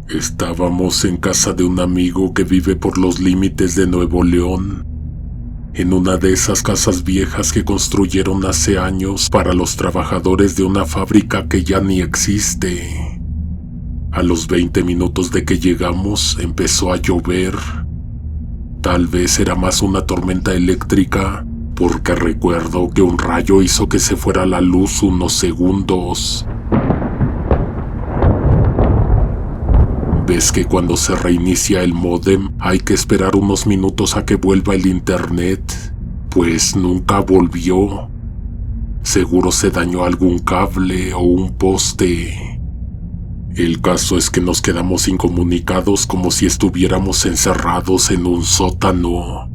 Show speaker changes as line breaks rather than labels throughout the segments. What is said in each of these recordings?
Estábamos en casa de un amigo que vive por los límites de Nuevo León, en una de esas casas viejas que construyeron hace años para los trabajadores de una fábrica que ya ni existe. A los 20 minutos de que llegamos empezó a llover. Tal vez era más una tormenta eléctrica, porque recuerdo que un rayo hizo que se fuera la luz unos segundos. ¿Ves que cuando se reinicia el módem hay que esperar unos minutos a que vuelva el internet? Pues nunca volvió. Seguro se dañó algún cable o un poste. El caso es que nos quedamos incomunicados como si estuviéramos encerrados en un sótano.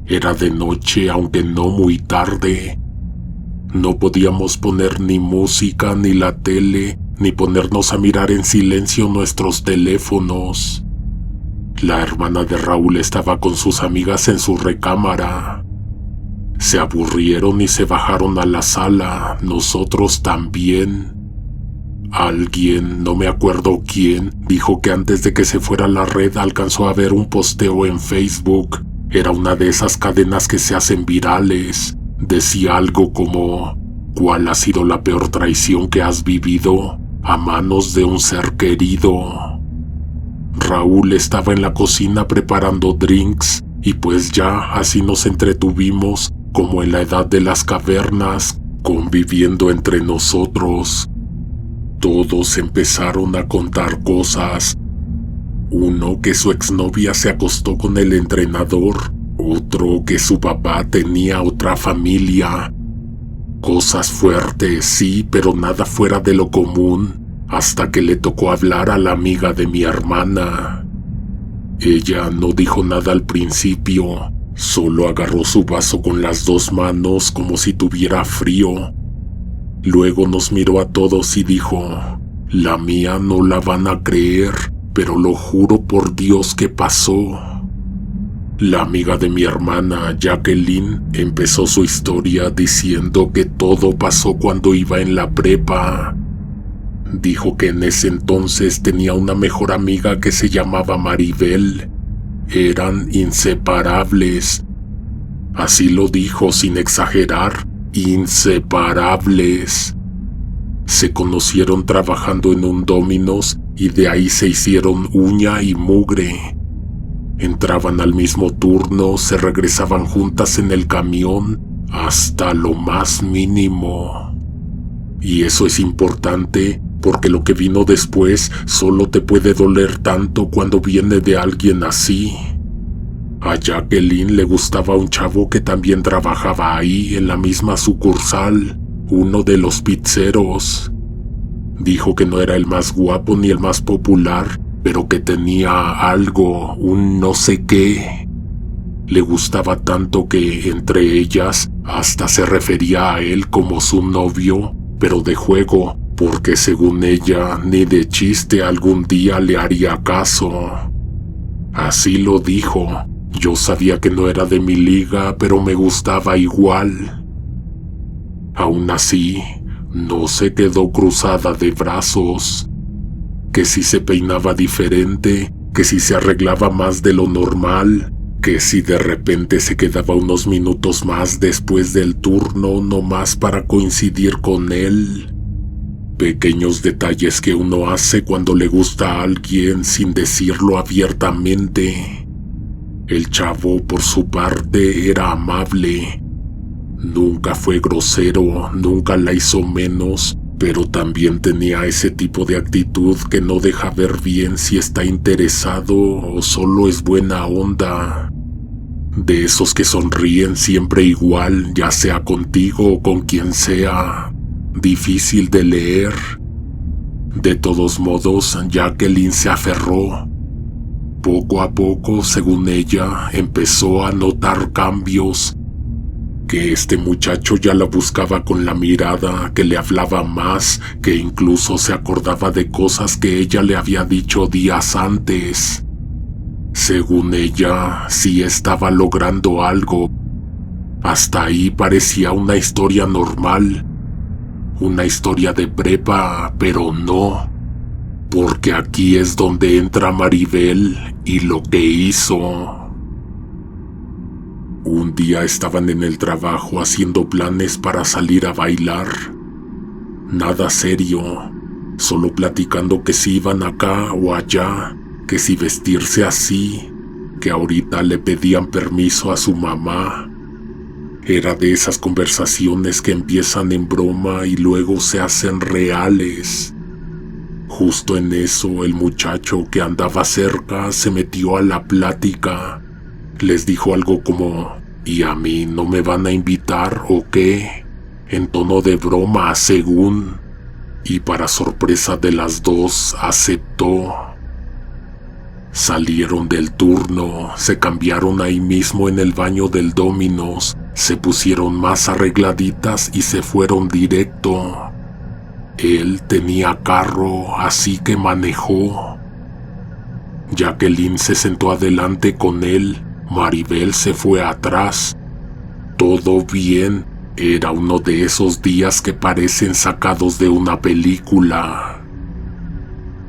Era de noche, aunque no muy tarde. No podíamos poner ni música, ni la tele, ni ponernos a mirar en silencio nuestros teléfonos. La hermana de Raúl estaba con sus amigas en su recámara. Se aburrieron y se bajaron a la sala, nosotros también. Alguien, no me acuerdo quién, dijo que antes de que se fuera la red alcanzó a ver un posteo en Facebook. Era una de esas cadenas que se hacen virales. Decía algo como: ¿cuál ha sido la peor traición que has vivido a manos de un ser querido? Raúl estaba en la cocina preparando drinks y pues ya así nos entretuvimos como en la edad de las cavernas, conviviendo entre nosotros. Todos empezaron a contar cosas. Uno que su exnovia se acostó con el entrenador, otro que su papá tenía otra familia. Cosas fuertes, sí, pero nada fuera de lo común, hasta que le tocó hablar a la amiga de mi hermana. Ella no dijo nada al principio, solo agarró su vaso con las dos manos como si tuviera frío. Luego nos miró a todos y dijo: la mía no la van a creer, pero lo juro por Dios que pasó. La amiga de mi hermana, Jacqueline, empezó su historia diciendo que todo pasó cuando iba en la prepa. Dijo que en ese entonces tenía una mejor amiga que se llamaba Maribel. Eran inseparables. Así lo dijo sin exagerar, inseparables. Se conocieron trabajando en un Domino's y de ahí se hicieron uña y mugre. Entraban al mismo turno, se regresaban juntas en el camión, hasta lo más mínimo. Y eso es importante porque lo que vino después solo te puede doler tanto cuando viene de alguien así. A Jacqueline le gustaba un chavo que también trabajaba ahí en la misma sucursal, uno de los pizzeros. Dijo que no era el más guapo ni el más popular, pero que tenía algo, un no sé qué. Le gustaba tanto que entre ellas hasta se refería a él como su novio, pero de juego, porque según ella ni de chiste algún día le haría caso. Así lo dijo. Yo sabía que no era de mi liga, pero me gustaba igual. Aún así, no se quedó cruzada de brazos. Que si se peinaba diferente, que si se arreglaba más de lo normal, que si de repente se quedaba unos minutos más después del turno nomás para coincidir con él. Pequeños detalles que uno hace cuando le gusta a alguien sin decirlo abiertamente. El chavo, por su parte, era amable. Nunca fue grosero, nunca la hizo menos, pero también tenía ese tipo de actitud que no deja ver bien si está interesado o solo es buena onda. De esos que sonríen siempre igual, ya sea contigo o con quien sea. Difícil de leer. De todos modos, Jacqueline se aferró. Poco a poco, según ella, empezó a notar cambios. Que este muchacho ya la buscaba con la mirada, que le hablaba más, que incluso se acordaba de cosas que ella le había dicho días antes. Según ella, sí estaba logrando algo. Hasta ahí parecía una historia normal. Una historia de prepa, pero no. porque aquí es donde entra Maribel y lo que hizo. Un día estaban en el trabajo haciendo planes para salir a bailar. Nada serio, solo platicando que si iban acá o allá, que si vestirse así, que ahorita le pedían permiso a su mamá. Era de esas conversaciones que empiezan en broma y luego se hacen reales. Justo en eso, el muchacho que andaba cerca se metió a la plática. Les dijo algo como, ¿y a mí no me van a invitar o qué? En tono de broma, según. Y para sorpresa de las dos, aceptó. Salieron del turno, se cambiaron ahí mismo en el baño del Domino's, se pusieron más arregladitas y se fueron directo. Él tenía carro, así que manejó. Jacqueline se sentó adelante con él, Maribel se fue atrás. Todo bien, era uno de esos días que parecen sacados de una película.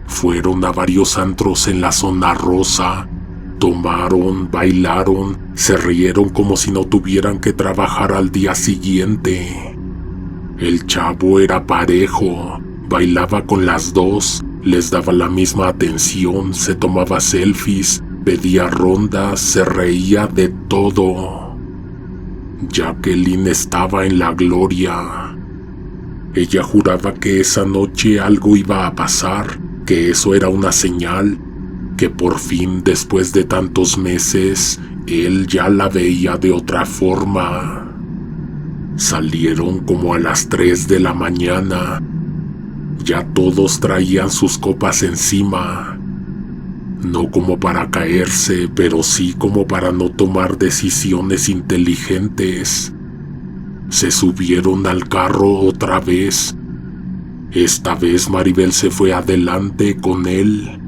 Fueron a varios antros en la zona rosa, tomaron, bailaron, se rieron como si no tuvieran que trabajar al día siguiente. El chavo era parejo, bailaba con las dos, les daba la misma atención, se tomaba selfies, pedía rondas, se reía de todo. Jacqueline estaba en la gloria. Ella juraba que esa noche algo iba a pasar, que eso era una señal, que por fin, después de tantos meses, él ya la veía de otra forma. Salieron como a las 3 de la mañana. Ya todos traían sus copas encima. No como para caerse, pero sí como para no tomar decisiones inteligentes. Se subieron al carro otra vez. Esta vez Maribel se fue adelante con él.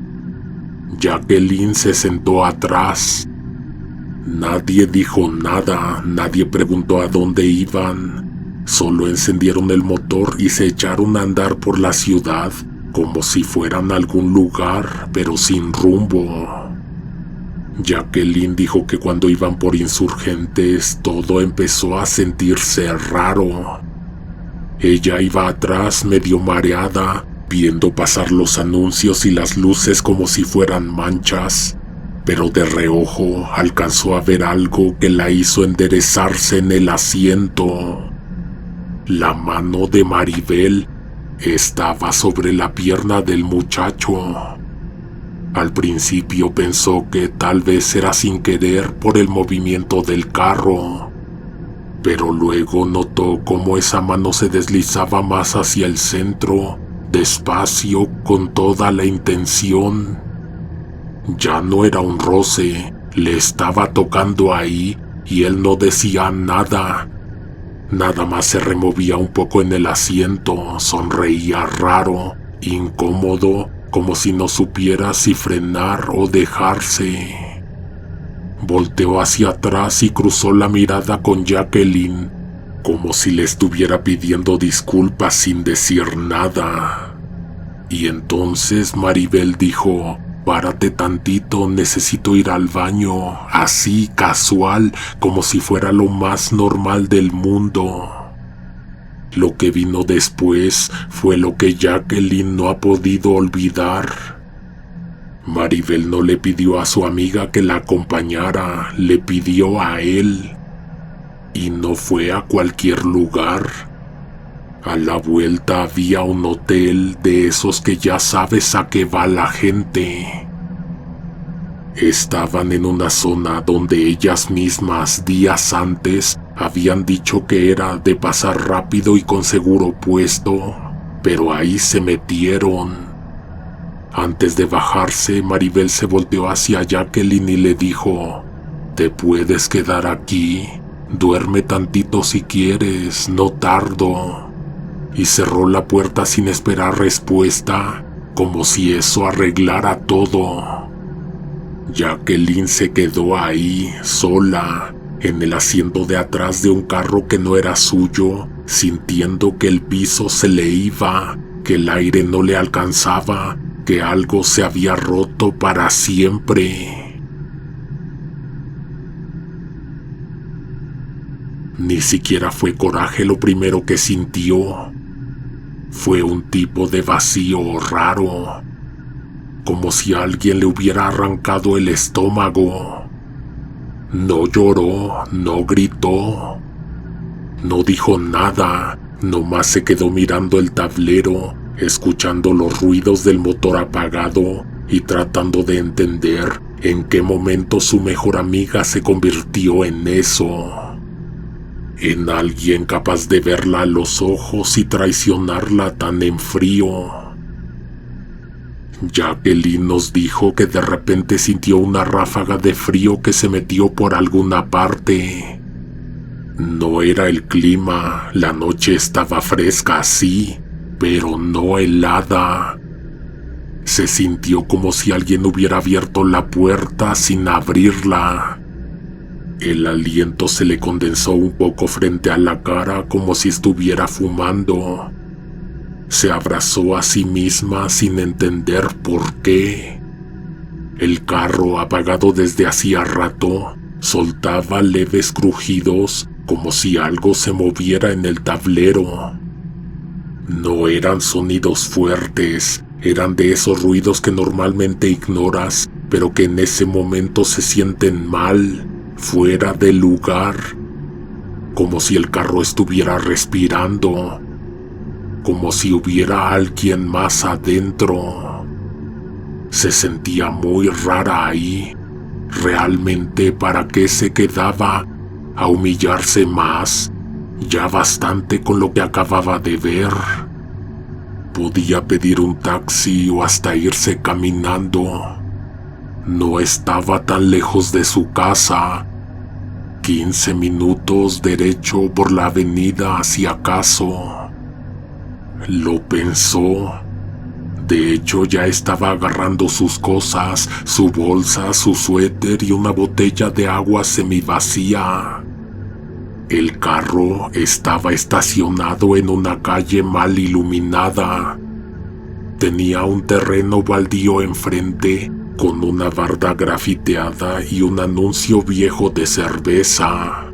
Jacqueline se sentó atrás. Nadie dijo nada, nadie preguntó a dónde iban. Solo encendieron el motor y se echaron a andar por la ciudad, como si fueran a algún lugar, pero sin rumbo. Jacqueline dijo que cuando iban por Insurgentes, todo empezó a sentirse raro. Ella iba atrás medio mareada, viendo pasar los anuncios y las luces como si fueran manchas, pero de reojo alcanzó a ver algo que la hizo enderezarse en el asiento. La mano de Maribel estaba sobre la pierna del muchacho. Al principio pensó que tal vez era sin querer por el movimiento del carro, pero luego notó cómo esa mano se deslizaba más hacia el centro, despacio, con toda la intención. Ya no era un roce, le estaba tocando ahí y él no decía nada. Nada más se removía un poco en el asiento, sonreía raro, incómodo, como si no supiera si frenar o dejarse. Volteó hacia atrás y cruzó la mirada con Jacqueline, como si le estuviera pidiendo disculpas sin decir nada. Y entonces Maribel dijo: «Párate tantito, necesito ir al baño», así casual, como si fuera lo más normal del mundo. Lo que vino después fue lo que Jacqueline no ha podido olvidar. Maribel no le pidió a su amiga que la acompañara, le pidió a él. Y no fue a cualquier lugar. A la vuelta había un hotel de esos que ya sabes a qué va la gente. Estaban en una zona donde ellas mismas días antes habían dicho que era de pasar rápido y con seguro puesto, pero ahí se metieron. Antes de bajarse, Maribel se volteó hacia Jacqueline y le dijo: «Te puedes quedar aquí, duerme tantito si quieres, no tardo». Y cerró la puerta sin esperar respuesta, como si eso arreglara todo. Jacqueline se quedó ahí, sola, en el asiento de atrás de un carro que no era suyo, sintiendo que el piso se le iba, que el aire no le alcanzaba, que algo se había roto para siempre. Ni siquiera fue coraje lo primero que sintió. Fue un tipo de vacío raro, como si alguien le hubiera arrancado el estómago. No lloró, no gritó, no dijo nada, nomás se quedó mirando el tablero, escuchando los ruidos del motor apagado y tratando de entender en qué momento su mejor amiga se convirtió en eso. En alguien capaz de verla a los ojos y traicionarla tan en frío. Jacqueline nos dijo que de repente sintió una ráfaga de frío que se metió por alguna parte. No era el clima, la noche estaba fresca, sí, pero no helada. Se sintió como si alguien hubiera abierto la puerta sin abrirla. El aliento se le condensó un poco frente a la cara como si estuviera fumando. Se abrazó a sí misma sin entender por qué. El carro, apagado desde hacía rato, soltaba leves crujidos como si algo se moviera en el tablero. No eran sonidos fuertes, eran de esos ruidos que normalmente ignoras, pero que en ese momento se sienten mal, fuera de lugar, como si el carro estuviera respirando, como si hubiera alguien más adentro. Se sentía muy rara ahí. ¿Realmente para qué se quedaba a humillarse más? Ya bastante con lo que acababa de ver. Podía pedir un taxi o hasta irse caminando. No estaba tan lejos de su casa. 15 minutos derecho por la avenida si acaso. Lo pensó. De hecho, ya estaba agarrando sus cosas, su bolsa, su suéter y una botella de agua semivacía. El carro estaba estacionado en una calle mal iluminada. Tenía un terreno baldío enfrente, con una barda grafiteada y un anuncio viejo de cerveza.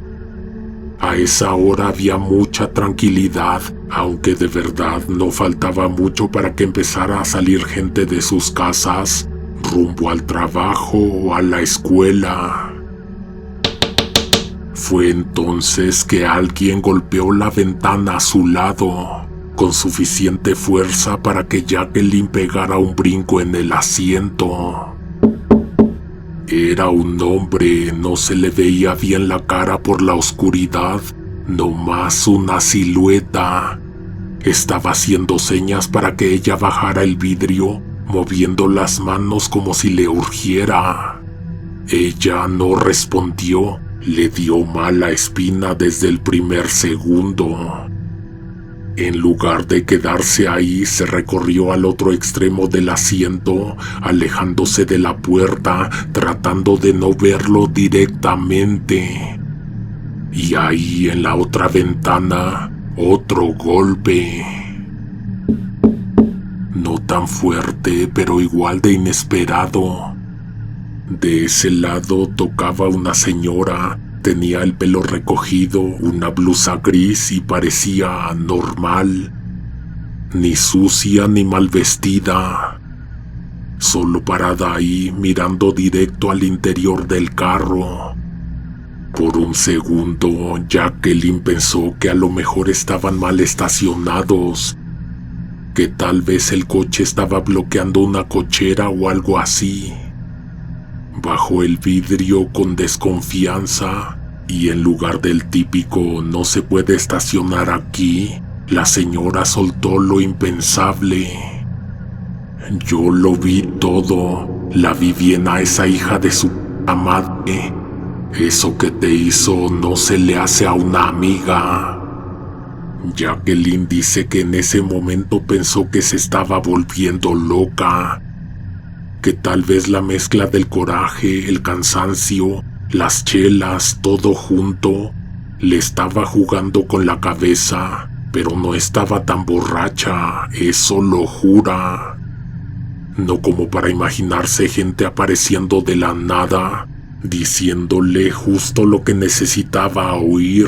A esa hora había mucha tranquilidad, aunque de verdad no faltaba mucho para que empezara a salir gente de sus casas, rumbo al trabajo o a la escuela. Fue entonces que alguien golpeó la ventana a su lado, con suficiente fuerza para que Jacqueline pegara un brinco en el asiento. Era un hombre, no se le veía bien la cara por la oscuridad, nomás una silueta. Estaba haciendo señas para que ella bajara el vidrio, moviendo las manos como si le urgiera. Ella no respondió, le dio mala espina desde el primer segundo. En lugar de quedarse ahí, se recorrió al otro extremo del asiento, alejándose de la puerta, tratando de no verlo directamente. Y ahí, en la otra ventana, otro golpe. No tan fuerte, pero igual de inesperado. De ese lado tocaba una señora. Tenía el pelo recogido, una blusa gris y parecía normal. Ni sucia ni mal vestida. Solo parada ahí, mirando directo al interior del carro. Por un segundo, Jacqueline pensó que a lo mejor estaban mal estacionados. Que tal vez el coche estaba bloqueando una cochera o algo así. Bajó el vidrio con desconfianza y en lugar del típico "no se puede estacionar aquí", la señora soltó lo impensable. "Yo lo vi todo, la vi bien a esa hija de su puta madre. Eso que te hizo no se le hace a una amiga". Jacqueline dice que en ese momento pensó que se estaba volviendo loca. Que tal vez la mezcla del coraje, el cansancio, las chelas, todo junto, le estaba jugando con la cabeza, pero no estaba tan borracha, eso lo jura. no como para imaginarse gente apareciendo de la nada, diciéndole justo lo que necesitaba oír.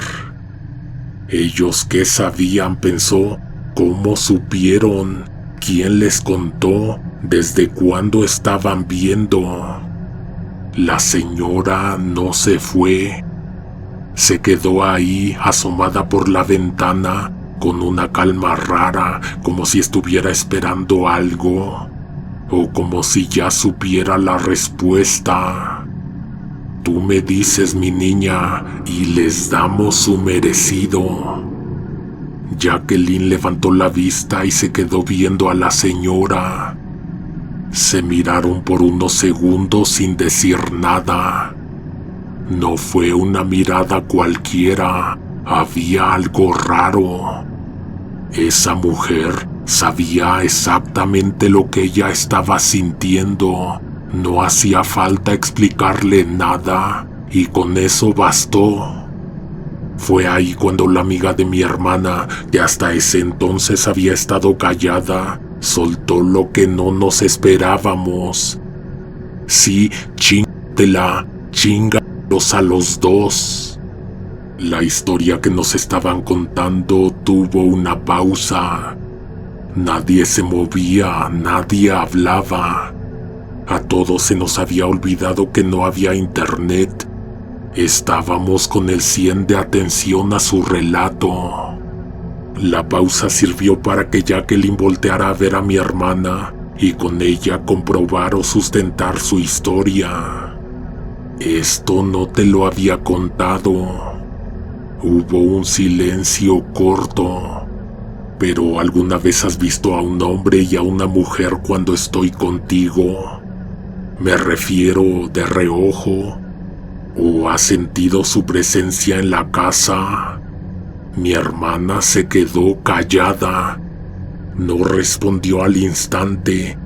Ellos qué sabían, pensó, cómo supieron, quién les contó, desde cuándo estaban viendo. La señora no se fue. Se quedó ahí, asomada por la ventana, con una calma rara, como si estuviera esperando algo, o como si ya supiera la respuesta. Tú me dices, mi niña, y les damos su merecido. Jacqueline levantó la vista y se quedó viendo a la señora. Se miraron por unos segundos sin decir nada. No fue una mirada cualquiera, había algo raro. Esa mujer sabía exactamente lo que ella estaba sintiendo. No hacía falta explicarle nada, y con eso bastó. Fue ahí cuando la amiga de mi hermana, que hasta ese entonces había estado callada, soltó lo que no nos esperábamos. Sí, chingatela, chingalos a los dos. La historia que nos estaban contando tuvo una pausa. Nadie se movía, nadie hablaba. A todos se nos había olvidado que no había internet. Estábamos con el 100 de atención a su relato. La pausa sirvió para que Jacqueline volteara a ver a mi hermana y con ella comprobar o sustentar su historia. Esto no te lo había contado. Hubo un silencio corto. Pero ¿alguna vez has visto a un hombre y a una mujer cuando estoy contigo? Me refiero de reojo. ¿O has sentido su presencia en la casa? Mi hermana se quedó callada. No respondió al instante.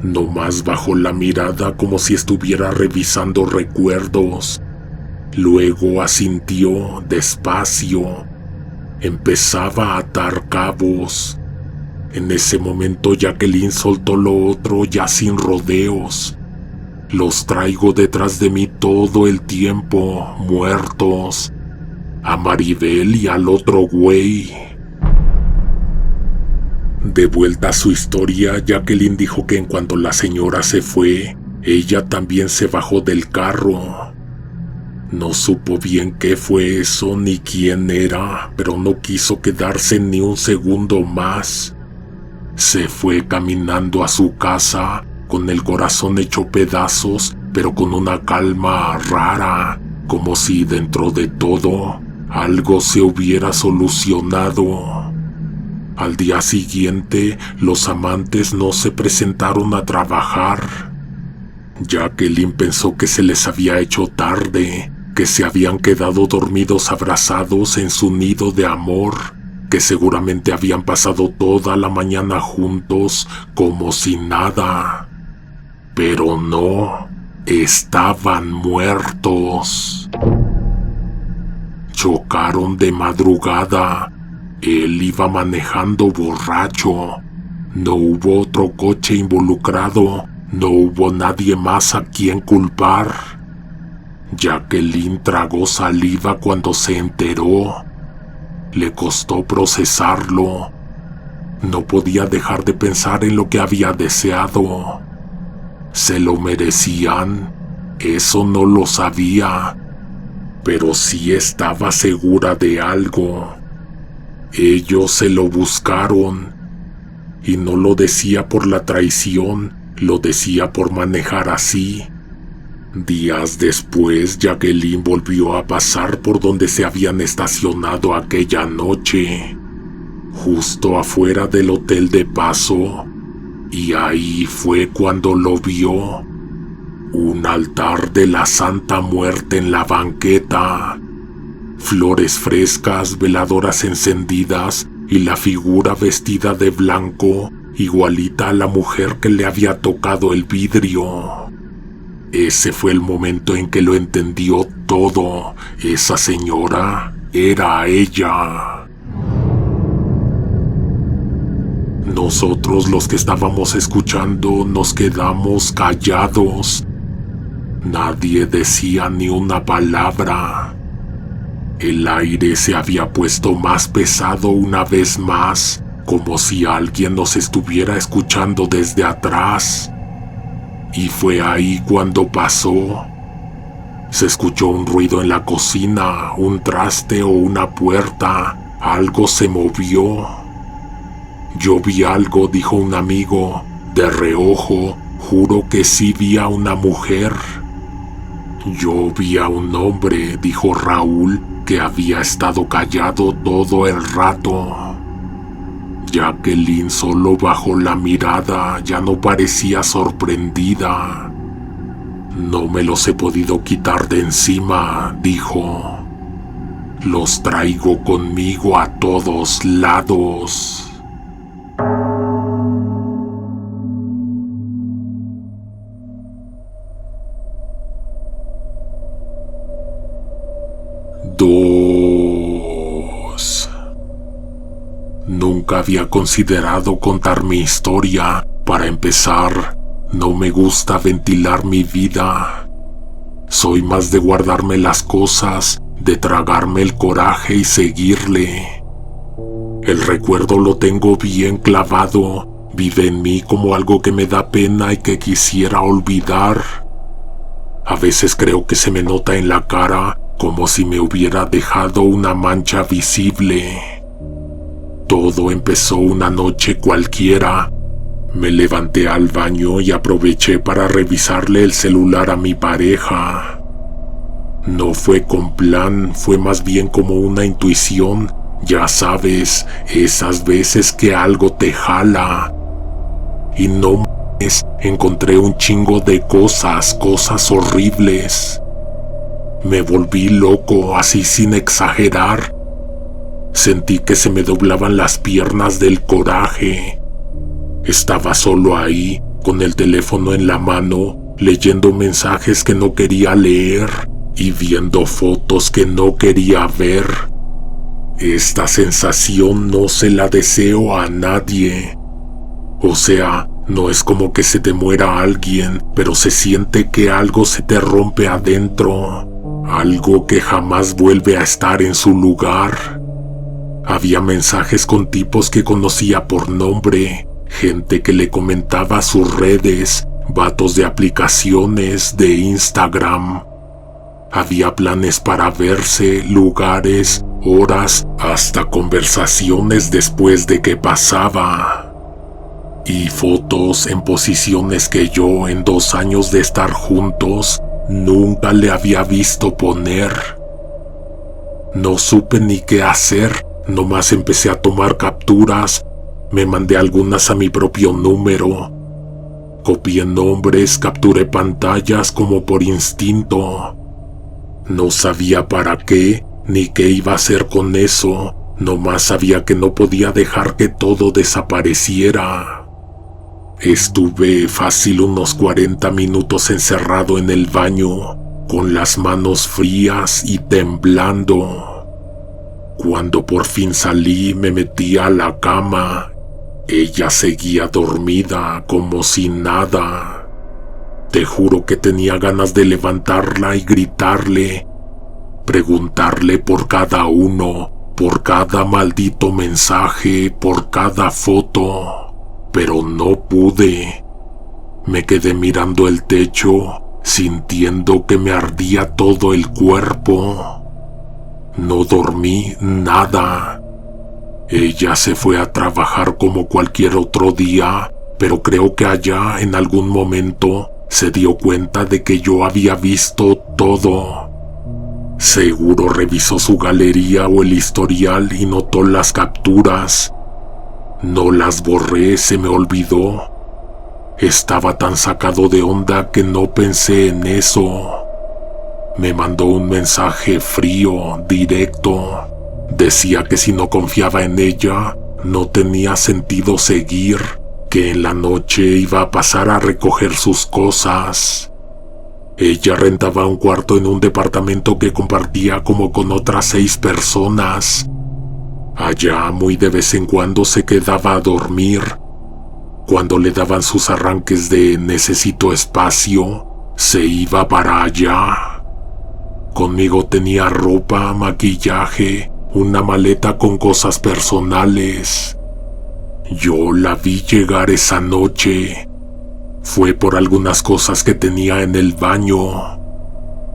Nomás bajó la mirada como si estuviera revisando recuerdos. Luego asintió despacio. Empezaba a atar cabos. En ese momento Jacqueline soltó lo otro ya sin rodeos. Los traigo detrás de mí todo el tiempo, muertos. A Maribel y al otro güey. De vuelta a su historia, Jacqueline dijo que en cuanto la señora se fue, ella también se bajó del carro. No supo bien qué fue eso ni quién era, pero no quiso quedarse ni un segundo más. Se fue caminando a su casa, con el corazón hecho pedazos, pero con una calma rara, como si dentro de todo algo se hubiera solucionado. Al día siguiente, los amantes no se presentaron a trabajar. Jacqueline pensó que se les había hecho tarde, que se habían quedado dormidos abrazados en su nido de amor, que seguramente habían pasado toda la mañana juntos como si nada. Pero no, estaban muertos. Chocaron de madrugada. Él iba manejando borracho. No hubo otro coche involucrado. No hubo nadie más a quien culpar. Jacqueline tragó saliva cuando se enteró. Le costó procesarlo. No podía dejar de pensar en lo que había deseado. ¿Se lo merecían? Eso no lo sabía, pero sí estaba segura de algo. Ellos se lo buscaron, y no lo decía por la traición, lo decía por manejar así. Días después, Jacqueline volvió a pasar por donde se habían estacionado aquella noche, justo afuera del hotel de paso. Y ahí fue cuando lo vio. Un altar de la Santa Muerte en la banqueta. Flores frescas, veladoras encendidas y la figura vestida de blanco, igualita a la mujer que le había tocado el vidrio. Ese fue el momento en que lo entendió todo. Esa señora era ella. Nosotros, los que estábamos escuchando, nos quedamos callados. Nadie decía ni una palabra. El aire se había puesto más pesado una vez más, como si alguien nos estuviera escuchando desde atrás. Y fue ahí cuando pasó. Se escuchó un ruido en la cocina, un traste o una puerta. Algo se movió. Yo vi algo, dijo un amigo. De reojo, juro que sí vi a una mujer. Yo vi a un hombre, dijo Raúl, que había estado callado todo el rato. Jacqueline solo bajó la mirada, ya no parecía sorprendida. No me los he podido quitar de encima, dijo. Los traigo conmigo a todos lados. Nunca había considerado contar mi historia. Para empezar, no me gusta ventilar mi vida. Soy más de guardarme las cosas, de tragarme el coraje y seguirle. El recuerdo lo tengo bien clavado, vive en mí como algo que me da pena y que quisiera olvidar. A veces creo que se me nota en la cara como si me hubiera dejado una mancha visible. Todo empezó una noche cualquiera. Me levanté al baño y aproveché para revisarle el celular a mi pareja. No fue con plan, fue más bien como una intuición. Ya sabes, esas veces que algo te jala. Y no mames, encontré un chingo de cosas horribles. Me volví loco, así sin exagerar. Sentí que se me doblaban las piernas del coraje. Estaba solo ahí, con el teléfono en la mano, leyendo mensajes que no quería leer y viendo fotos que no quería ver. Esta sensación no se la deseo a nadie. O sea, no es como que se te muera alguien, pero se siente que algo se te rompe adentro. Algo que jamás vuelve a estar en su lugar. Había mensajes con tipos que conocía por nombre, gente que le comentaba sus redes, vatos de aplicaciones de Instagram. Había planes para verse, lugares, horas, hasta conversaciones después de que pasaba. Y fotos en posiciones que yo, en 2 años de estar juntos, nunca le había visto poner. No supe ni qué hacer. Nomás empecé a tomar capturas, me mandé algunas a mi propio número. Copié nombres, capturé pantallas como por instinto. No sabía para qué, ni qué iba a hacer con eso, nomás sabía que no podía dejar que todo desapareciera. Estuve fácil unos 40 minutos encerrado en el baño, con las manos frías y temblando. Cuando por fin salí, me metí a la cama. Ella seguía dormida, como si nada. Te juro que tenía ganas de levantarla y gritarle, preguntarle por cada uno, por cada maldito mensaje, por cada foto. Pero no pude. Me quedé mirando el techo, sintiendo que me ardía todo el cuerpo. No dormí nada. Ella se fue a trabajar como cualquier otro día, pero creo que allá en algún momento se dio cuenta de que yo había visto todo. Seguro revisó su galería o el historial y notó las capturas. No las borré, se me olvidó. Estaba tan sacado de onda que no pensé en eso. Me mandó un mensaje frío, directo. Decía que si no confiaba en ella, no tenía sentido seguir, que en la noche iba a pasar a recoger sus cosas. Ella rentaba un cuarto en un departamento que compartía como con otras 6 personas. Allá muy de vez en cuando se quedaba a dormir. Cuando le daban sus arranques de necesito espacio, se iba para allá. Conmigo tenía ropa, maquillaje, una maleta con cosas personales. Yo la vi llegar esa noche. Fue por algunas cosas que tenía en el baño.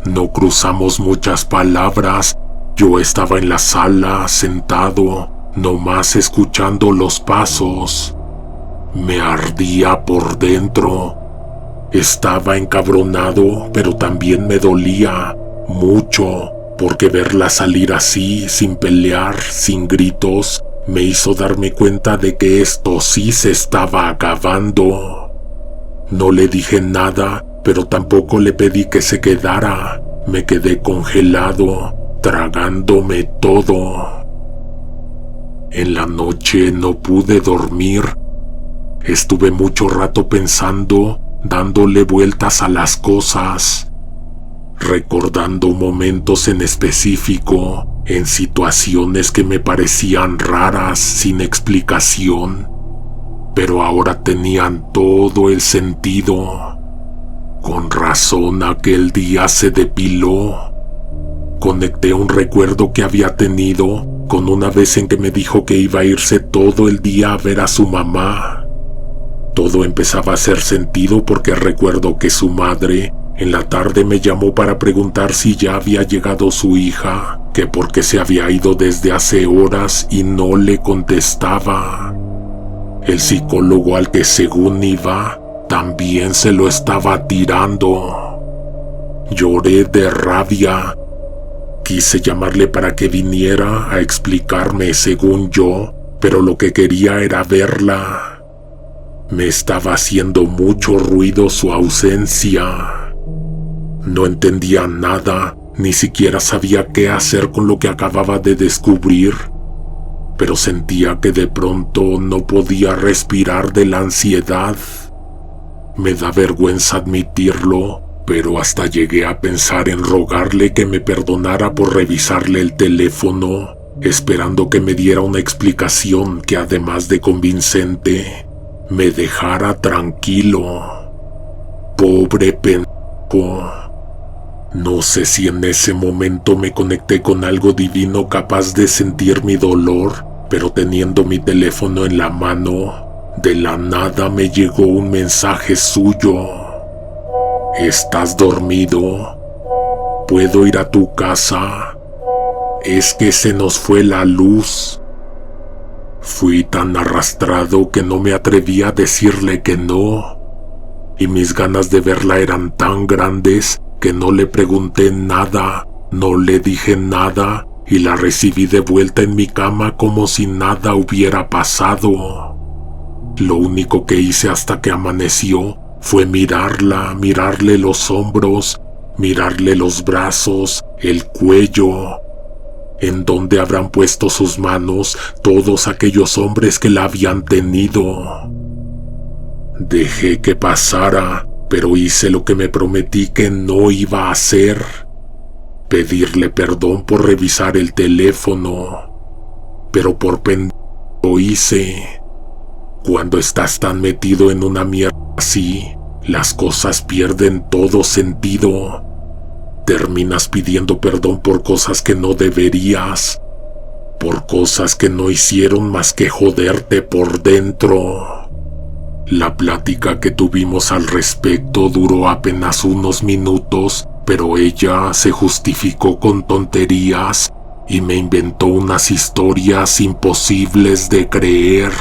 No cruzamos muchas palabras. Yo estaba en la sala, sentado, nomás escuchando los pasos. Me ardía por dentro. Estaba encabronado, pero también me dolía mucho, porque verla salir así, sin pelear, sin gritos, me hizo darme cuenta de que esto sí se estaba acabando. No le dije nada, pero tampoco le pedí que se quedara. Me quedé congelado, tragándome todo. En la noche no pude dormir. Estuve mucho rato pensando, dándole vueltas a las cosas, recordando momentos en específico, en situaciones que me parecían raras, sin explicación, pero ahora tenían todo el sentido. Con razón aquel día se depiló. Conecté un recuerdo que había tenido con una vez en que me dijo que iba a irse todo el día a ver a su mamá. Todo empezaba a hacer sentido porque recuerdo que su madre en la tarde me llamó para preguntar si ya había llegado su hija, que porque se había ido desde hace horas y no le contestaba. El psicólogo al que según iba también se lo estaba tirando. Lloré de rabia. Quise llamarle para que viniera a explicarme según yo, pero lo que quería era verla. Me estaba haciendo mucho ruido su ausencia. No entendía nada, ni siquiera sabía qué hacer con lo que acababa de descubrir, pero sentía que de pronto no podía respirar de la ansiedad. Me da vergüenza admitirlo, pero hasta llegué a pensar en rogarle que me perdonara por revisarle el teléfono, esperando que me diera una explicación que, además de convincente, me dejara tranquilo. Pobre pendejo. No sé si en ese momento me conecté con algo divino capaz de sentir mi dolor, pero teniendo mi teléfono en la mano, de la nada me llegó un mensaje suyo. ¿Estás dormido? ¿Puedo ir a tu casa? Es que se nos fue la luz. Fui tan arrastrado que no me atreví a decirle que no, y mis ganas de verla eran tan grandes que no le pregunté nada, no le dije nada y la recibí de vuelta en mi cama como si nada hubiera pasado. Lo único que hice hasta que amaneció fue mirarla, mirarle los hombros, mirarle los brazos, el cuello. ¿En dónde habrán puesto sus manos todos aquellos hombres que la habían tenido? Dejé que pasara, pero hice lo que me prometí que no iba a hacer: pedirle perdón por revisar el teléfono. Pero por pendejo lo hice. Cuando estás tan metido en una mierda así, las cosas pierden todo sentido. Terminas pidiendo perdón por cosas que no deberías, por cosas que no hicieron más que joderte por dentro. La plática que tuvimos al respecto duró apenas unos minutos, pero ella se justificó con tonterías y me inventó unas historias imposibles de creer.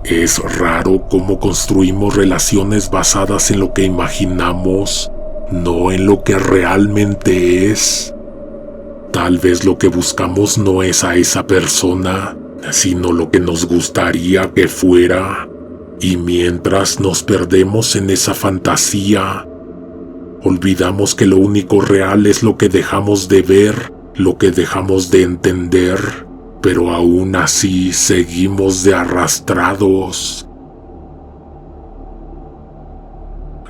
Es raro cómo construimos relaciones basadas en lo que imaginamos, no en lo que realmente es. Tal vez lo que buscamos no es a esa persona, sino lo que nos gustaría que fuera. Y mientras nos perdemos en esa fantasía, olvidamos que lo único real es lo que dejamos de ver, lo que dejamos de entender, pero aún así seguimos de arrastrados.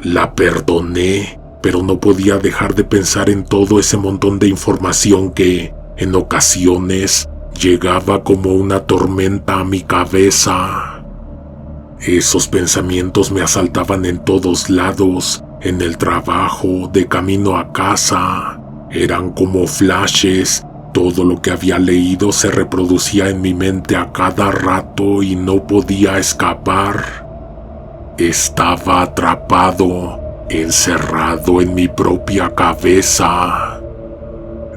La perdoné, pero no podía dejar de pensar en todo ese montón de información que, en ocasiones, llegaba como una tormenta a mi cabeza. Esos pensamientos me asaltaban en todos lados, en el trabajo, de camino a casa. Eran como flashes. Todo lo que había leído se reproducía en mi mente a cada rato y no podía escapar. Estaba atrapado, encerrado en mi propia cabeza.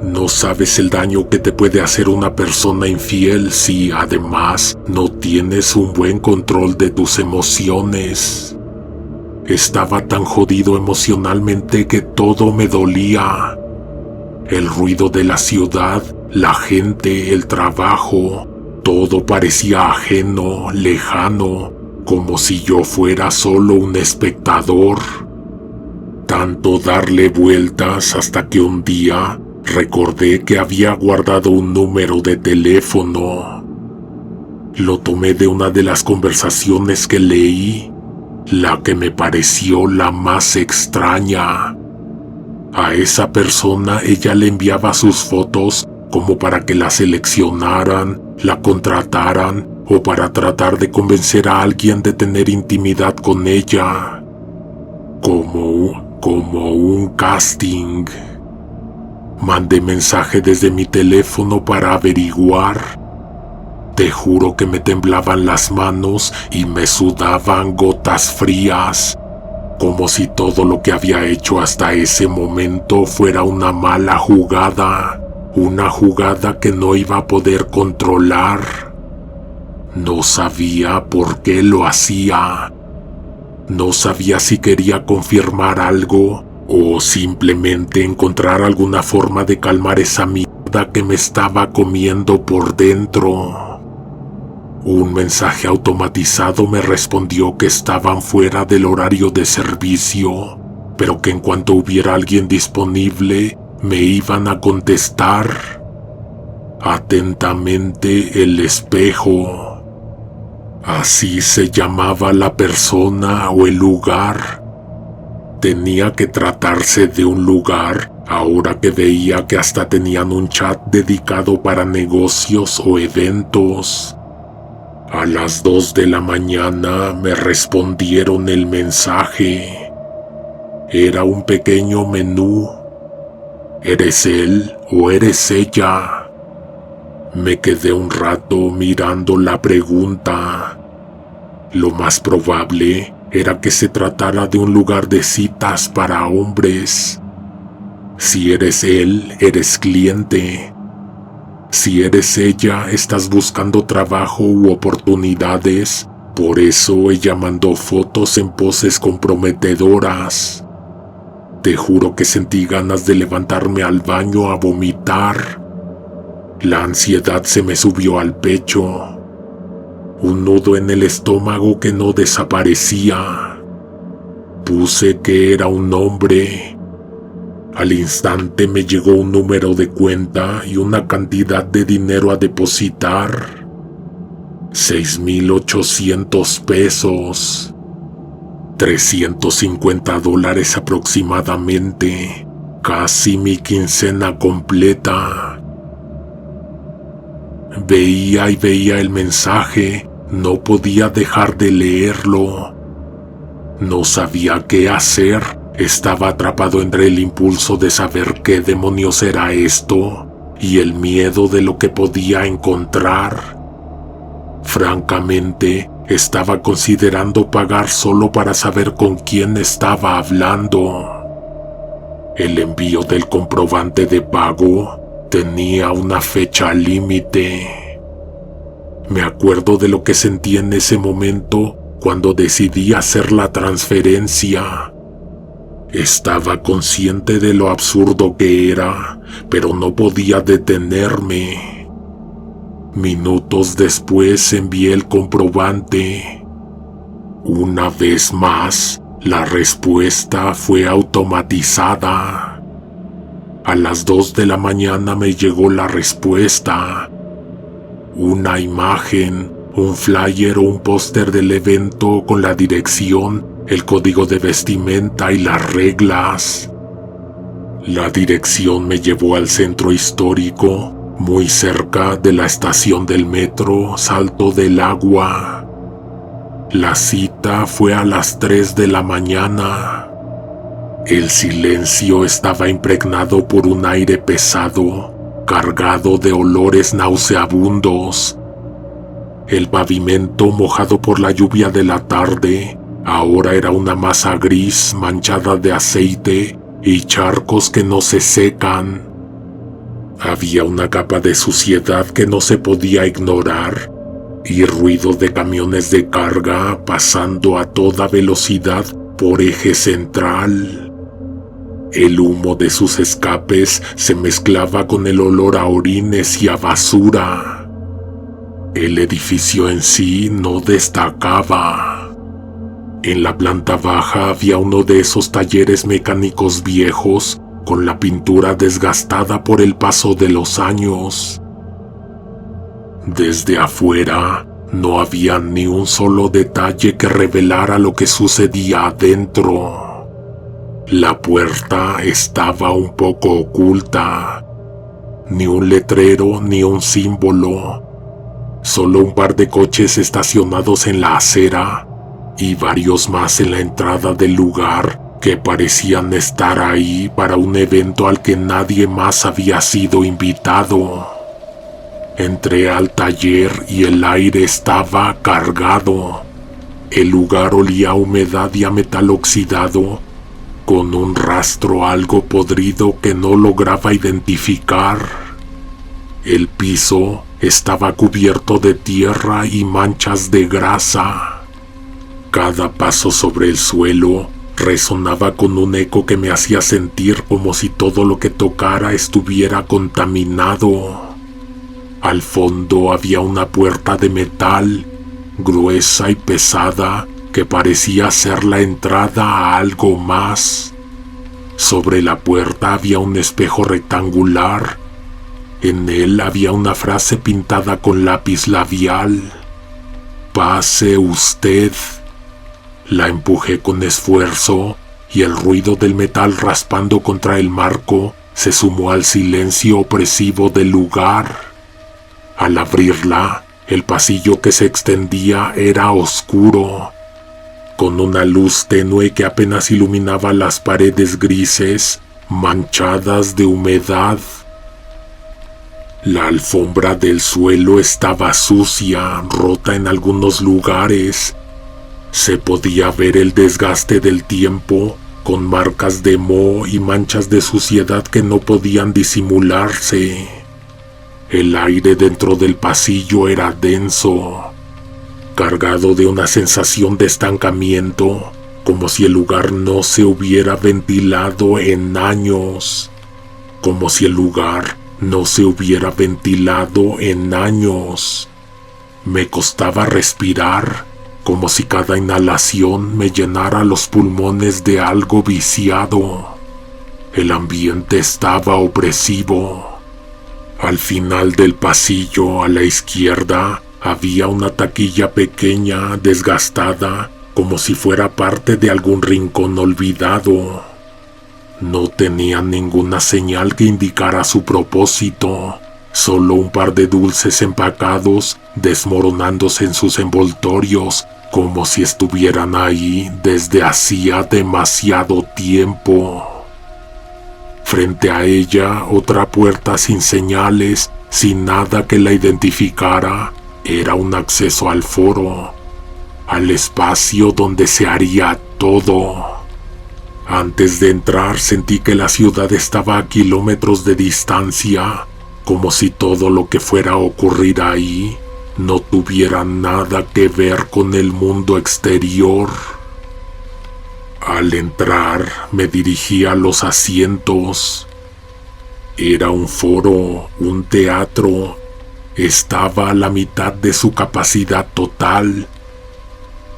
No sabes el daño que te puede hacer una persona infiel si, además, no tienes un buen control de tus emociones. Estaba tan jodido emocionalmente que todo me dolía. El ruido de la ciudad, la gente, el trabajo, todo parecía ajeno, lejano, como si yo fuera solo un espectador. Tanto darle vueltas hasta que un día recordé que había guardado un número de teléfono. Lo tomé de una de las conversaciones que leí, la que me pareció la más extraña. A esa persona ella le enviaba sus fotos como para que la seleccionaran, la contrataran o para tratar de convencer a alguien de tener intimidad con ella. Como un casting. Mandé mensaje desde mi teléfono para averiguar. Te juro que me temblaban las manos y me sudaban gotas frías, como si todo lo que había hecho hasta ese momento fuera una mala jugada, una jugada que no iba a poder controlar. No sabía por qué lo hacía. No sabía si quería confirmar algo o simplemente encontrar alguna forma de calmar esa mierda que me estaba comiendo por dentro. Un mensaje automatizado me respondió que estaban fuera del horario de servicio, pero que en cuanto hubiera alguien disponible, me iban a contestar. Atentamente, El Espejo. Así se llamaba la persona o el lugar. Tenía que tratarse de un lugar, ahora que veía que hasta tenían un chat dedicado para negocios o eventos. A las 2 de la mañana me respondieron el mensaje. Era un pequeño menú. ¿Eres él o eres ella? Me quedé un rato mirando la pregunta. Lo más probable era que se tratara de un lugar de citas para hombres. Si eres él, eres cliente. Si eres ella, estás buscando trabajo u oportunidades. Por eso ella mandó fotos en poses comprometedoras. Te juro que sentí ganas de levantarme al baño a vomitar. La ansiedad se me subió al pecho. Un nudo en el estómago que no desaparecía. Puse que era un hombre. Al instante me llegó un número de cuenta y una cantidad de dinero a depositar. 6,800 pesos. $350 aproximadamente. Casi mi quincena completa. Veía y veía el mensaje. No podía dejar de leerlo. No sabía qué hacer. Estaba atrapado entre el impulso de saber qué demonios era esto y el miedo de lo que podía encontrar. Francamente, estaba considerando pagar solo para saber con quién estaba hablando. El envío del comprobante de pago tenía una fecha límite. Me acuerdo de lo que sentí en ese momento cuando decidí hacer la transferencia. Estaba consciente de lo absurdo que era, pero no podía detenerme. Minutos después envié el comprobante. Una vez más, la respuesta fue automatizada. A las 2 de la mañana me llegó la respuesta. Una imagen, un flyer o un póster del evento con la dirección, el código de vestimenta y las reglas. La dirección me llevó al centro histórico, Muy cerca de la estación del metro saltó del agua. La cita fue a las 3 de la mañana. El silencio estaba impregnado por un aire pesado, cargado de olores nauseabundos. El pavimento, mojado por la lluvia de la tarde, ahora era una masa gris manchada de aceite y charcos que no se secan. Había una capa de suciedad que no se podía ignorar y ruido de camiones de carga pasando a toda velocidad por eje central. El humo de sus escapes se mezclaba con el olor a orines y a basura. El edificio en sí no destacaba. En la planta baja había uno de esos talleres mecánicos viejos con la pintura desgastada por el paso de los años. Desde afuera no había ni un solo detalle que revelara lo que sucedía adentro. La puerta estaba un poco oculta. Ni un letrero ni un símbolo. Solo un par de coches estacionados en la acera y varios más en la entrada del lugar que parecían estar ahí para un evento al que nadie más había sido invitado. Entré al taller y el aire estaba cargado. El lugar olía a humedad y a metal oxidado, con un rastro algo podrido que no lograba identificar. El piso estaba cubierto de tierra y manchas de grasa. Cada paso sobre el suelo resonaba con un eco que me hacía sentir como si todo lo que tocara estuviera contaminado. Al fondo había una puerta de metal, gruesa y pesada, que parecía ser la entrada a algo más. Sobre la puerta había un espejo rectangular. En él había una frase pintada con lápiz labial: «Pase usted». La empujé con esfuerzo y el ruido del metal raspando contra el marco se sumó al silencio opresivo del lugar. Al abrirla, el pasillo que se extendía era oscuro, con una luz tenue que apenas iluminaba las paredes grises, manchadas de humedad. La alfombra del suelo estaba sucia, rota en algunos lugares. Se podía ver el desgaste del tiempo, con marcas de moho y manchas de suciedad que no podían disimularse. El aire dentro del pasillo era denso, cargado de una sensación de estancamiento, como si el lugar no se hubiera ventilado en años. Como si el lugar no se hubiera ventilado en años. Me costaba respirar, como si cada inhalación me llenara los pulmones de algo viciado. El ambiente estaba opresivo. Al final del pasillo, a la izquierda, había una taquilla pequeña, desgastada, como si fuera parte de algún rincón olvidado. No tenía ninguna señal que indicara su propósito, solo un par de dulces empacados, desmoronándose en sus envoltorios, como si estuvieran ahí desde hacía demasiado tiempo. Frente a ella, otra puerta sin señales, sin nada que la identificara, era un acceso al foro, al espacio donde se haría todo. Antes de entrar sentí que la ciudad estaba a kilómetros de distancia, como si todo lo que fuera a ocurrir ahí no tuviera nada que ver con el mundo exterior. Al entrar, me dirigí a los asientos. Era un foro, un teatro. Estaba a la mitad de su capacidad total.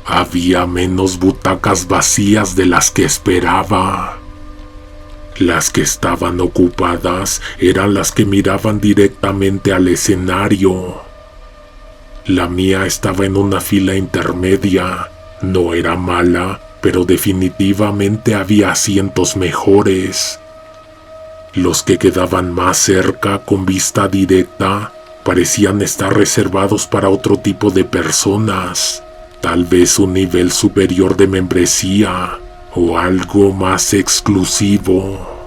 Había menos butacas vacías de las que esperaba. Las que estaban ocupadas eran las que miraban directamente al escenario. La mía estaba en una fila intermedia. No era mala, pero definitivamente había asientos mejores. Los que quedaban más cerca, con vista directa, parecían estar reservados para otro tipo de personas, tal vez un nivel superior de membresía o algo más exclusivo.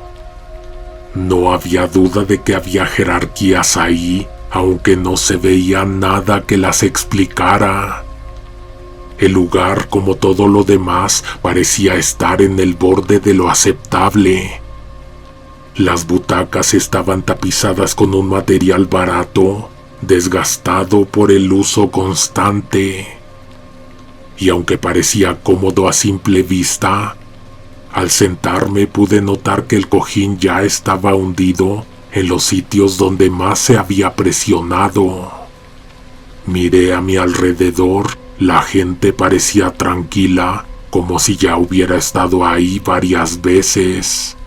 No había duda de que había jerarquías ahí, aunque no se veía nada que las explicara. El lugar, como todo lo demás, parecía estar en el borde de lo aceptable. Las butacas estaban tapizadas con un material barato, desgastado por el uso constante. Y aunque parecía cómodo a simple vista, al sentarme pude notar que el cojín ya estaba hundido en los sitios donde más se había presionado. Miré a mi alrededor, la gente parecía tranquila, como si ya hubiera estado ahí varias veces.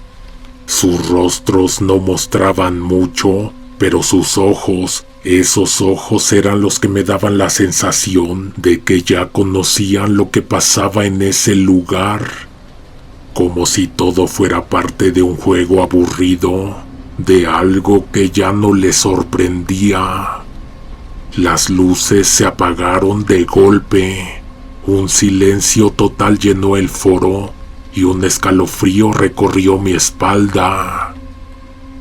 Sus rostros no mostraban mucho, pero sus ojos, esos ojos eran los que me daban la sensación de que ya conocían lo que pasaba en ese lugar. Como si todo fuera parte de un juego aburrido, de algo que ya no les sorprendía. Las luces se apagaron de golpe. Un silencio total llenó el foro y un escalofrío recorrió mi espalda.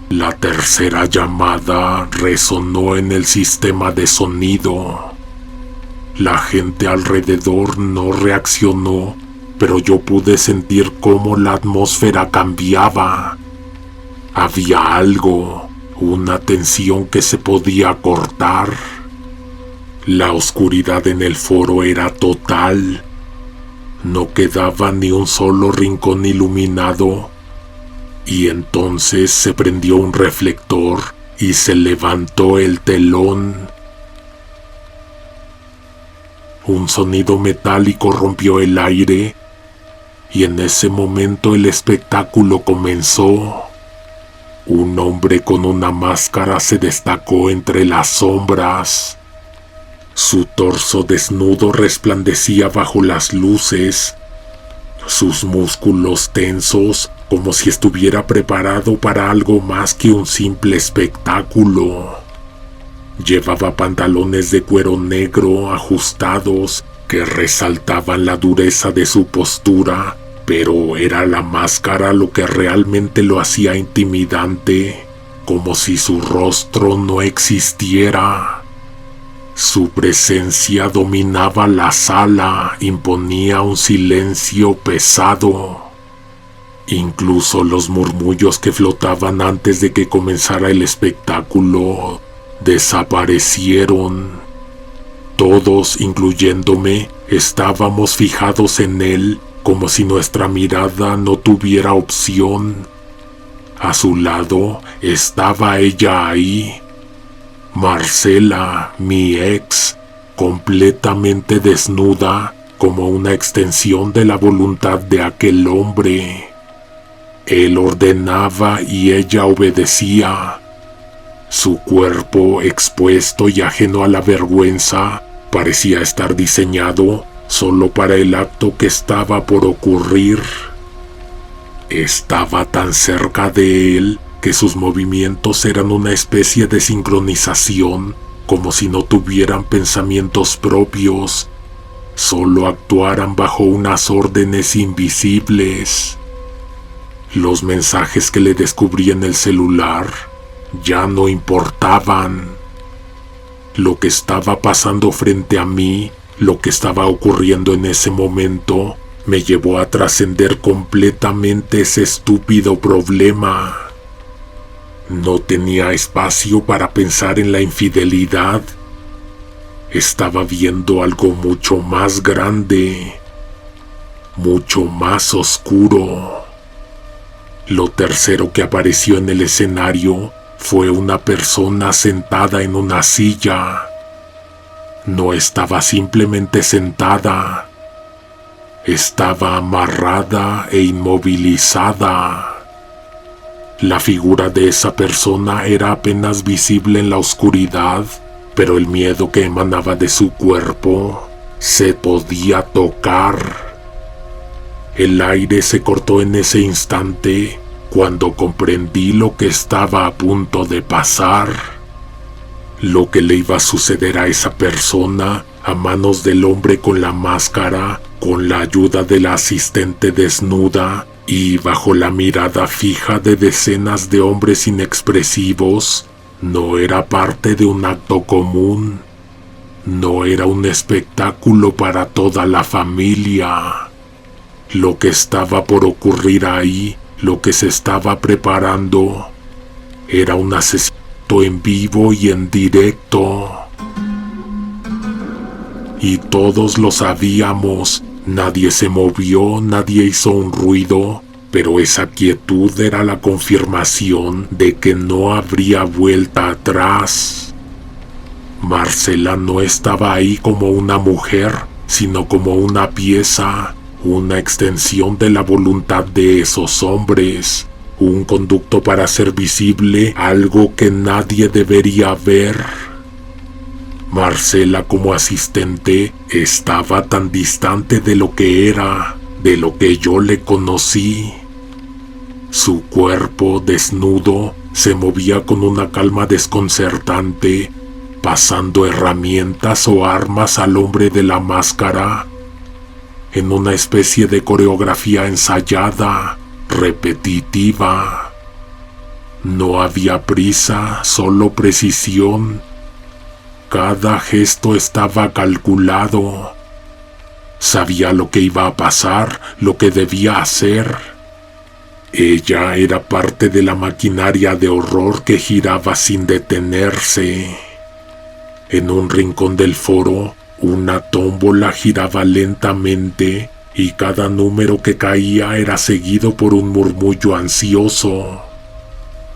La tercera llamada resonó en el sistema de sonido. La gente alrededor no reaccionó, pero yo pude sentir cómo la atmósfera cambiaba. Había algo, una tensión que se podía cortar. La oscuridad en el foro era total. No quedaba ni un solo rincón iluminado. Y entonces se prendió un reflector y se levantó el telón. Un sonido metálico rompió el aire y en ese momento el espectáculo comenzó. Un hombre con una máscara se destacó entre las sombras. Su torso desnudo resplandecía bajo las luces, sus músculos tensos como si estuviera preparado para algo más que un simple espectáculo. Llevaba pantalones de cuero negro ajustados que resaltaban la dureza de su postura, pero era la máscara lo que realmente lo hacía intimidante, como si su rostro no existiera. Su presencia dominaba la sala, imponía un silencio pesado. Incluso los murmullos que flotaban antes de que comenzara el espectáculo desaparecieron. Todos, incluyéndome, estábamos fijados en él como si nuestra mirada no tuviera opción. A su lado estaba ella ahí, Marcela, mi ex, completamente desnuda, como una extensión de la voluntad de aquel hombre. Él ordenaba y ella obedecía. Su cuerpo, expuesto y ajeno a la vergüenza, parecía estar diseñado solo para el acto que estaba por ocurrir. Estaba tan cerca de él que sus movimientos eran una especie de sincronización, como si no tuvieran pensamientos propios, solo actuaran bajo unas órdenes invisibles. Los mensajes que le descubrí en el celular ya no importaban. Lo que estaba pasando frente a mí, lo que estaba ocurriendo en ese momento, me llevó a trascender completamente ese estúpido problema. No tenía espacio para pensar en la infidelidad. Estaba viendo algo mucho más grande, mucho más oscuro. Lo tercero que apareció en el escenario fue una persona sentada en una silla. No estaba simplemente sentada, estaba amarrada e inmovilizada. La figura de esa persona era apenas visible en la oscuridad, pero el miedo que emanaba de su cuerpo se podía tocar. El aire se cortó en ese instante cuando comprendí lo que estaba a punto de pasar. Lo que le iba a suceder a esa persona a manos del hombre con la máscara, con la ayuda de la asistente desnuda y bajo la mirada fija de decenas de hombres inexpresivos, no era parte de un acto común. No era un espectáculo para toda la familia. Lo que estaba por ocurrir ahí, lo que se estaba preparando, era un asesinato en vivo y en directo. Y todos lo sabíamos, nadie se movió, nadie hizo un ruido, pero esa quietud era la confirmación de que no habría vuelta atrás. Marcela no estaba ahí como una mujer, sino como una pieza, una extensión de la voluntad de esos hombres, un conducto para hacer visible algo que nadie debería ver. Marcela como asistente estaba tan distante de lo que era, de lo que yo le conocí. Su cuerpo desnudo se movía con una calma desconcertante, pasando herramientas o armas al hombre de la máscara, en una especie de coreografía ensayada, repetitiva. No había prisa, solo precisión. Cada gesto estaba calculado. Sabía lo que iba a pasar, lo que debía hacer. Ella era parte de la maquinaria de horror que giraba sin detenerse. En un rincón del foro, una tómbola giraba lentamente y cada número que caía era seguido por un murmullo ansioso.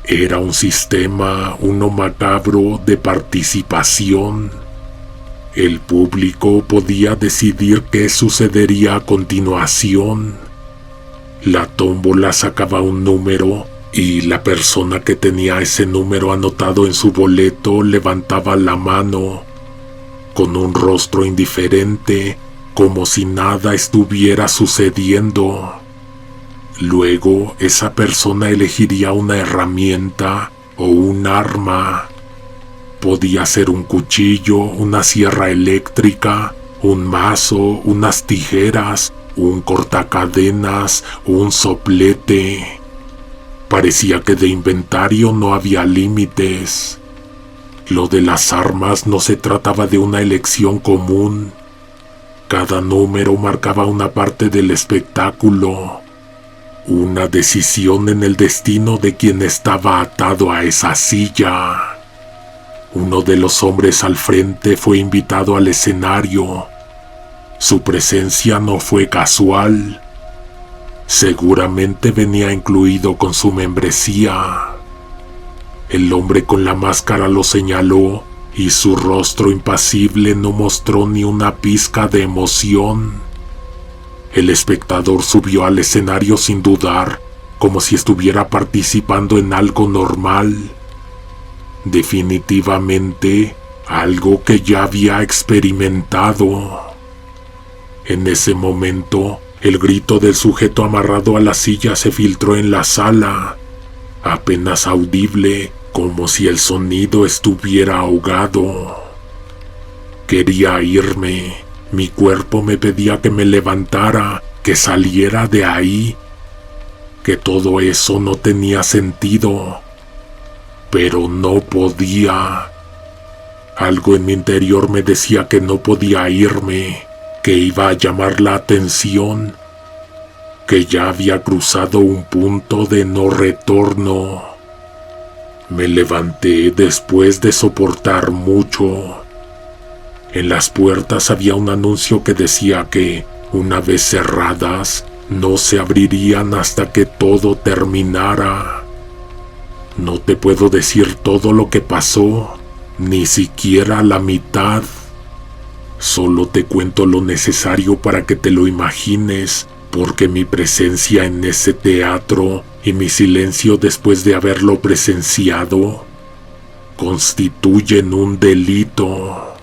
Era un sistema, uno macabro, de participación. El público podía decidir qué sucedería a continuación. La tómbola sacaba un número y la persona que tenía ese número anotado en su boleto levantaba la mano, con un rostro indiferente, como si nada estuviera sucediendo. Luego, esa persona elegiría una herramienta o un arma. Podía ser un cuchillo, una sierra eléctrica, un mazo, unas tijeras, un cortacadenas, un soplete. Parecía que de inventario no había límites. Lo de las armas no se trataba de una elección común. Cada número marcaba una parte del espectáculo, una decisión en el destino de quien estaba atado a esa silla. Uno de los hombres al frente fue invitado al escenario. Su presencia no fue casual. Seguramente venía incluido con su membresía. El hombre con la máscara lo señaló y su rostro impasible no mostró ni una pizca de emoción. El espectador subió al escenario sin dudar, como si estuviera participando en algo normal. Definitivamente, algo que ya había experimentado. En ese momento, el grito del sujeto amarrado a la silla se filtró en la sala, apenas audible, como si el sonido estuviera ahogado. Quería irme. Mi cuerpo me pedía que me levantara, que saliera de ahí, que todo eso no tenía sentido. Pero no podía. Algo en mi interior me decía que no podía irme, que iba a llamar la atención, que ya había cruzado un punto de no retorno. Me levanté después de soportar mucho. En las puertas había un anuncio que decía que, una vez cerradas, no se abrirían hasta que todo terminara. No te puedo decir todo lo que pasó, ni siquiera la mitad. Solo te cuento lo necesario para que te lo imagines, porque mi presencia en ese teatro y mi silencio después de haberlo presenciado constituyen un delito.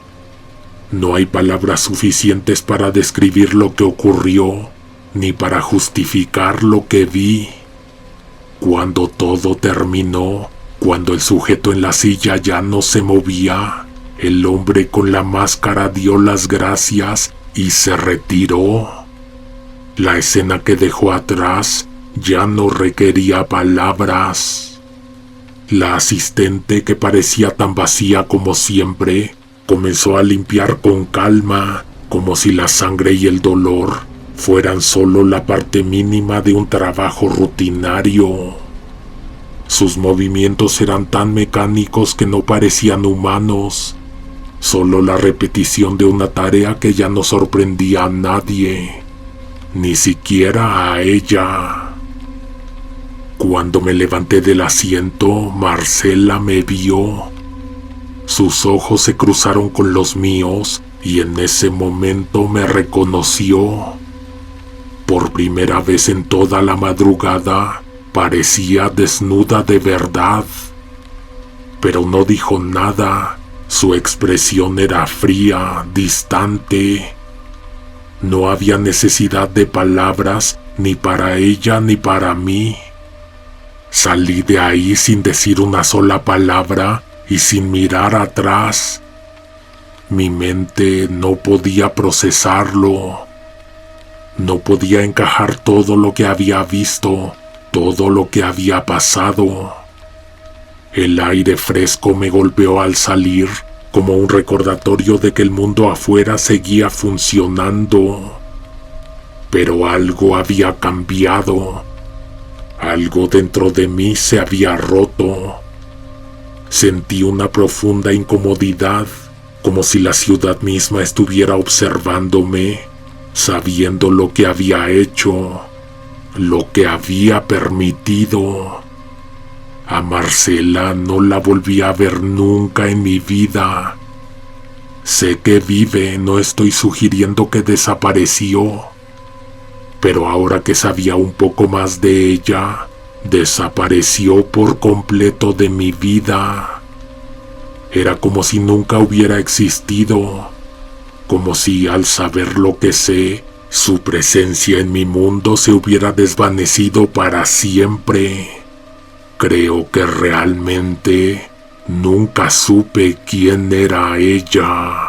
No hay palabras suficientes para describir lo que ocurrió, ni para justificar lo que vi. Cuando todo terminó, cuando el sujeto en la silla ya no se movía, el hombre con la máscara dio las gracias y se retiró. La escena que dejó atrás ya no requería palabras. La asistente, que parecía tan vacía como siempre, comenzó a limpiar con calma, como si la sangre y el dolor fueran solo la parte mínima de un trabajo rutinario. Sus movimientos eran tan mecánicos que no parecían humanos, solo la repetición de una tarea que ya no sorprendía a nadie, ni siquiera a ella. Cuando me levanté del asiento, Marcela me vio. Sus ojos se cruzaron con los míos y en ese momento me reconoció. Por primera vez en toda la madrugada, parecía desnuda de verdad. Pero no dijo nada. Su expresión era fría, distante. No había necesidad de palabras, ni para ella ni para mí. Salí de ahí sin decir una sola palabra y sin mirar atrás. Mi mente no podía procesarlo. No podía encajar todo lo que había visto, todo lo que había pasado. El aire fresco me golpeó al salir, como un recordatorio de que el mundo afuera seguía funcionando. Pero algo había cambiado. Algo dentro de mí se había roto. Sentí una profunda incomodidad, como si la ciudad misma estuviera observándome, sabiendo lo que había hecho, lo que había permitido. A Marcela no la volví a ver nunca en mi vida. Sé que vive, no estoy sugiriendo que desapareció. Pero ahora que sabía un poco más de ella, desapareció por completo de mi vida. Era como si nunca hubiera existido, como si al saber lo que sé, su presencia en mi mundo se hubiera desvanecido para siempre. Creo que realmente nunca supe quién era ella.